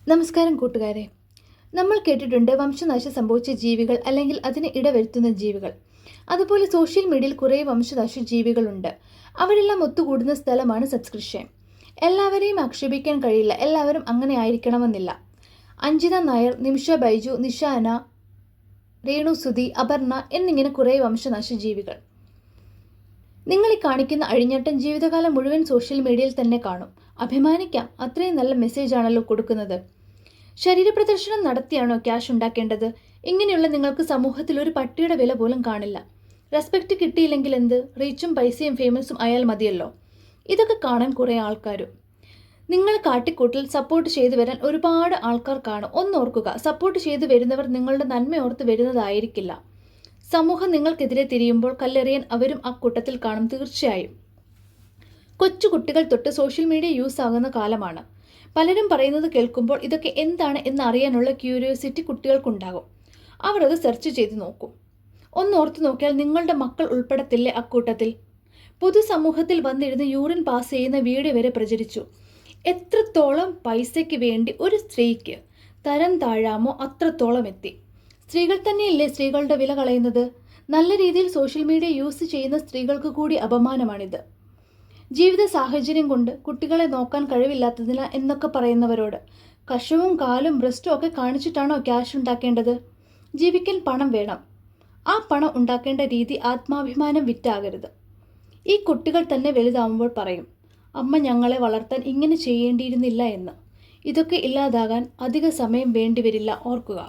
നമസ്കാരം കൂട്ടുകാരെ. നമ്മൾ കേട്ടിട്ടുണ്ട് വംശനാശം സംഭവിച്ച ജീവികൾ അല്ലെങ്കിൽ അതിന് ഇടവരുത്തുന്ന ജീവികൾ. അതുപോലെ സോഷ്യൽ മീഡിയയിൽ കുറേ വംശനാശ ജീവികളുണ്ട്. അവരെല്ലാം ഒത്തുകൂടുന്ന സ്ഥലമാണ് സബ്സ്ക്രിപ്ഷൻ. എല്ലാവരെയും ആക്ഷേപിക്കാൻ കഴിയില്ല, എല്ലാവരും അങ്ങനെ ആയിരിക്കണമെന്നില്ല. അഞ്ജിത നായർ, നിമിഷ ബൈജു, നിഷാന, രേണു സുധി, അപർണ എന്നിങ്ങനെ കുറേ വംശനാശ ജീവികൾ. നിങ്ങൾ ഈ കാണിക്കുന്ന അഴിഞ്ഞാട്ടം ജീവിതകാലം മുഴുവൻ സോഷ്യൽ മീഡിയയിൽ തന്നെ കാണും. അഭിമാനിക്കാം, അത്രയും നല്ല മെസ്സേജാണല്ലോ കൊടുക്കുന്നത്. ശരീരപ്രദർശനം നടത്തിയാണോ ക്യാഷ് ഉണ്ടാക്കേണ്ടത്? ഇങ്ങനെയുള്ള നിങ്ങൾക്ക് സമൂഹത്തിൽ ഒരു പട്ടിയുടെ വില പോലും കാണില്ല. റെസ്പെക്റ്റ് കിട്ടിയില്ലെങ്കിൽ എന്ത്, റീച്ചും പൈസയും ഫേമസും ആയാൽ മതിയല്ലോ. ഇതൊക്കെ കാണാൻ കുറേ ആൾക്കാരും. നിങ്ങൾ കാട്ടിക്കൂട്ടിൽ സപ്പോർട്ട് ചെയ്തു വരാൻ ഒരുപാട് ആൾക്കാർ കാണും. ഒന്നോർക്കുക, സപ്പോർട്ട് ചെയ്തു വരുന്നവർ നിങ്ങളുടെ നന്മയോർത്ത് വരുന്നതായിരിക്കില്ല. സമൂഹം നിങ്ങൾക്കെതിരെ തിരിയുമ്പോൾ കല്ലെറിയാൻ അവരും ആ കൂട്ടത്തിൽ കാണും, തീർച്ചയായും. കൊച്ചു കുട്ടികൾ തൊട്ട് സോഷ്യൽ മീഡിയ യൂസ് ആകുന്ന കാലമാണ്. പലരും പറയുന്നത് കേൾക്കുമ്പോൾ ഇതൊക്കെ എന്താണ് എന്ന് അറിയാനുള്ള ക്യൂരിയോസിറ്റി കുട്ടികൾക്കുണ്ടാകും. അവർ അത് സെർച്ച് ചെയ്ത് നോക്കും. ഒന്നോർത്ത് നോക്കിയാൽ നിങ്ങളുടെ മക്കൾ ഉൾപ്പെടത്തില്ലേ അക്കൂട്ടത്തിൽ? പൊതുസമൂഹത്തിൽ വന്നിരുന്ന് യൂറിൻ പാസ് ചെയ്യുന്ന വീഡിയോ വരെ പ്രചരിച്ചു. എത്രത്തോളം പൈസയ്ക്ക് വേണ്ടി ഒരു സ്ത്രീക്ക് തരം താഴാമോ അത്രത്തോളം എത്തി. സ്ത്രീകൾ തന്നെയല്ലേ സ്ത്രീകളുടെ വില കളയുന്നത്? നല്ല രീതിയിൽ സോഷ്യൽ മീഡിയ യൂസ് ചെയ്യുന്ന സ്ത്രീകൾക്ക് കൂടി അപമാനമാണിത്. ജീവിത സാഹചര്യം കൊണ്ട് കുട്ടികളെ നോക്കാൻ കഴിവില്ലാത്തതിന എന്നൊക്കെ പറയുന്നവരോട് കഷവും കാലും ബ്രസ്റ്റും ഒക്കെ കാണിച്ചിട്ടാണോ ക്യാഷ് ഉണ്ടാക്കേണ്ടത്? ജീവിക്കാൻ പണം വേണം. ആ പണം ഉണ്ടാക്കേണ്ട രീതി ആത്മാഭിമാനം വിറ്റാകരുത്. ഈ കുട്ടികൾ തന്നെ വലുതാവുമ്പോൾ പറയും, അമ്മ ഞങ്ങളെ വളർത്താൻ ഇങ്ങനെ ചെയ്യേണ്ടിയിരുന്നില്ല എന്ന്. ഇതൊക്കെ ഇല്ലാതാകാൻ അധിക സമയം വേണ്ടിവരില്ല, ഓർക്കുക.